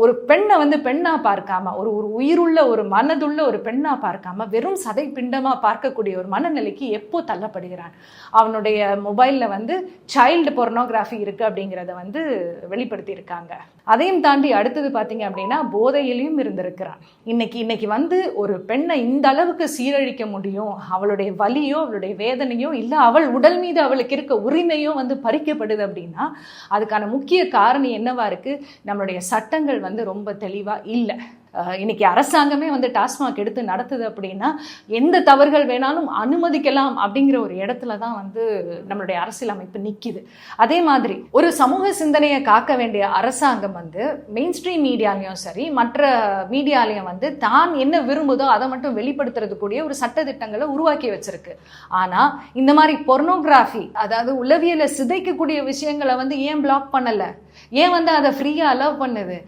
ஒரு பெண்ணை வந்து பெண்ணா பார்க்காம, ஒரு ஒரு உயிருள்ள ஒரு மனதுள்ள ஒரு பெண்ணா பார்க்காம வெறும் சதை பிண்டமா பார்க்கக்கூடிய ஒரு மனநிலைக்கு எப்போ தள்ளப்படுகிறான்? அவனுடைய மொபைல்ல வந்து சைல்டு பொர்னோகிராஃபி இருக்கு அப்படிங்கிறத வந்து வெளிப்படுத்தி இருக்காங்க. அதையும் தாண்டி அடுத்தது பார்த்தீங்க அப்படின்னா போதையிலையும் இருந்திருக்கிறான். இன்னைக்கு வந்து ஒரு பெண்ணை இந்த அளவுக்கு சீரழிக்க முடியும், அவளுடைய வலியோ அவளுடைய வேதனையோ இல்லை அவள் உடல் மீது அவளுக்கு இருக்க உரிமையோ வந்து பறிக்கப்படுது அப்படின்னா அதுக்கான முக்கிய காரணம் என்னவா இருக்கு? நம்மளுடைய சட்டங்கள் வந்து ரொம்ப தெளிவா இல்லை. இன்னைக்கு அரசாங்கமே வந்து டாஸ்மாக் எடுத்து நடத்துது அப்படின்னா எந்த தவறுகள் வேணாலும் அனுமதிக்கலாம் அப்படிங்கிற ஒரு இடத்துல தான் வந்து நம்மளுடைய அரசியல் அமைப்பு நிற்கிது. அதே மாதிரி ஒரு சமூக சிந்தனையை காக்க வேண்டிய அரசாங்கம் வந்து மெயின் ஸ்ட்ரீம் மீடியாலையும் சரி மற்ற மீடியாலையும் வந்து தான் என்ன விரும்புதோ அதை மட்டும் வெளிப்படுத்துறதுக்கூடிய ஒரு சட்டத்திட்டங்களை உருவாக்கி வச்சிருக்கு. ஆனா இந்த மாதிரி பொர்னோகிராஃபி, அதாவது உளவியலை சிதைக்கக்கூடிய விஷயங்களை வந்து ஏன் பிளாக் பண்ணல? ஏன் வந்து அதை ஃப்ரீயா அலோவ் பண்ணுது?